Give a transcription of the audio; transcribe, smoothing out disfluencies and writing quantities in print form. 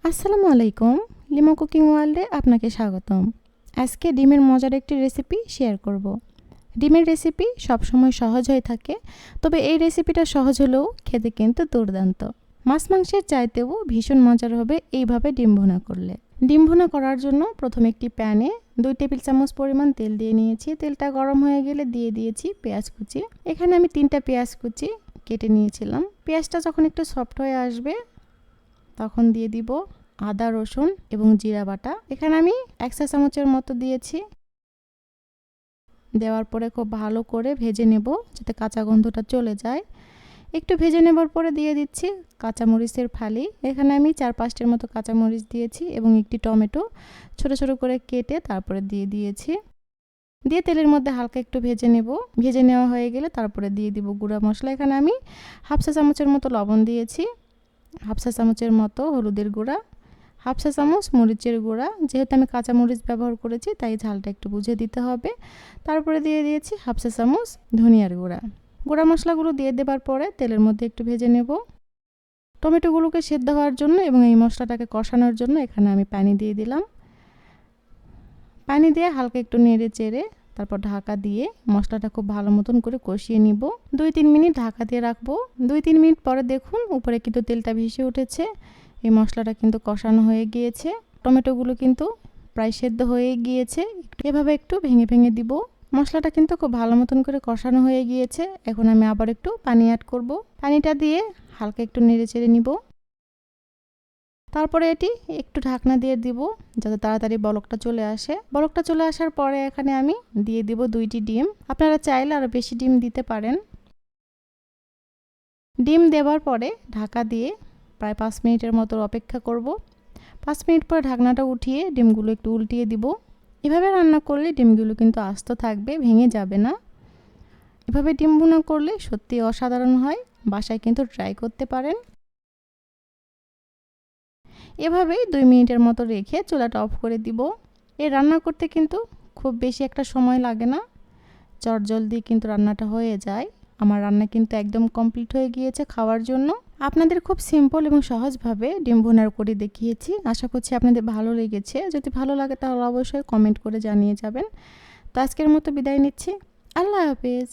আসসালামু আলাইকুম, lima cooking ওয়ার্ল্ডে আপনাকে স্বাগতম। আজকে ডিমের মজার একটি রেসিপি শেয়ার করব। ডিমের রেসিপি সবসময় সহজ হয়ে থাকে, তবে এই রেসিপিটা সহজ হলেও খেতে কিন্তু দুর্দান্ত। মাছ মাংসের চাইতেও ভীষণ মজার হবে এইভাবে ডিম ভুনা করলে। ডিম ভুনা করার জন্য প্রথমে একটি প্যানে 2 টেবিল চামচ পরিমাণ তেল দিয়ে নিয়েছি। তেলটা গরম হয়ে গেলে দিয়ে দিয়েছি পেঁয়াজ কুচি। এখানে আমি 3টা পেঁয়াজ কুচি কেটে নিয়েছিলাম। পেঁয়াজটা যখন একটু সফট হয়ে আসবে তখন দিয়ে দিব আদা, রসুন এবং জিরা বাটা। এখানে আমি 1 চা চামচের মতো দিয়েছি। দেওয়ার পরে খুব ভালো করে ভেজে নেব যাতে কাঁচা গন্ধটা চলে যায়। একটু ভেজে নেবার পরে দিয়ে দিচ্ছি কাঁচামরিচের ফালি। এখানে আমি 4-5টির মতো কাঁচামরিচ দিয়েছি এবং একটি টমেটো ছোট ছোট করে কেটে তারপরে দিয়ে দিয়েছি। দিয়ে তেলের মধ্যে হালকা একটু ভেজে নেব। ভেজে নেওয়া হয়ে গেলে তারপরে দিয়ে দিব গুঁড়া মশলা। এখানে আমি 1/2 চা চামচের মতো লবণ দিয়েছি, 1/2 চা চামচের মতো হলুদের গুঁড়া, 1/2 চা চামচ মরিচের গুঁড়া। যেহেতু আমি কাঁচা মরিচ ব্যবহার করেছি তাই ঝালটা একটু বুঝে দিতে হবে। তারপরে দিয়ে দিয়েছি 1/2 চা চামচ ধনিয়ার গুঁড়া। গুঁড়া মশলাগুলো দিয়ে দেবার পরে তেলের মধ্যে একটু ভেজে নেব। টমেটোগুলোকে সেদ্ধ হওয়ার জন্য এবং এই মশলাটাকে কষানোর জন্য এখানে আমি পানি দিয়ে দিলাম। পানি দিয়ে হালকা একটু নেড়ে চেড়ে তারপর ঢাকা দিয়ে মশলাটা খুব ভালো মতন করে কষিয়ে নিব। 2-3 মিনিট ঢাকা দিয়ে রাখবো। 2-3 মিনিট পরে দেখুন উপরে কিন্তু তেলটা ভেসে উঠেছে। এই মশলাটা কিন্তু কষানো হয়ে গিয়েছে। টমেটোগুলো কিন্তু প্রায় সেদ্ধ হয়ে গিয়েছে। এভাবে একটু ভেঙে ভেঙে দিব। মশলাটা কিন্তু খুব ভালো মতন করে কষানো হয়ে গিয়েছে। এখন আমি আবার একটু পানি অ্যাড করব। পানিটা দিয়ে হালকা একটু নেড়ে চেড়ে নিব। তারপরে এটি একটু ঢাকনা দিয়ে দিব যাতে তাড়াতাড়ি বলকটা চলে আসে। বলকটা চলে আসার পরে এখানে আমি দিয়ে দিব 2টি ডিম। আপনারা চাইলে আরও বেশি ডিম দিতে পারেন। ডিম দেওয়ার পরে ঢাকা দিয়ে প্রায় 5 মিনিটের মতো অপেক্ষা করব। 5 মিনিট পর ঢাকনাটা উঠিয়ে ডিমগুলো একটু উল্টিয়ে দিব। এভাবে রান্না করলে ডিমগুলো কিন্তু আস্ত থাকবে, ভেঙে যাবে না। এভাবে ডিম ভুনা করলে সত্যি অসাধারণ হয়। বাসায় কিন্তু ট্রাই করতে পারেন। এভাবেই 2 মিনিটের মতো রেখে চুলাটা অফ করে দিব। এই রান্না করতে কিন্তু খুব বেশি একটা সময় লাগে না, চটজলদি কিন্তু রান্নাটা হয়ে যায়। আমার রান্না কিন্তু একদম কমপ্লিট হয়ে গিয়েছে খাওয়ার জন্য। আপনাদের খুব সিম্পল এবং সহজভাবে ডিম ভুনা করে দেখিয়েছি। আশা করছি আপনাদের ভালো লেগেছে। যদি ভালো লাগে তাহলে অবশ্যই কমেন্ট করে জানিয়ে যাবেন। তো আজকের মতো বিদায় নিচ্ছি। আল্লাহ হাফেজ।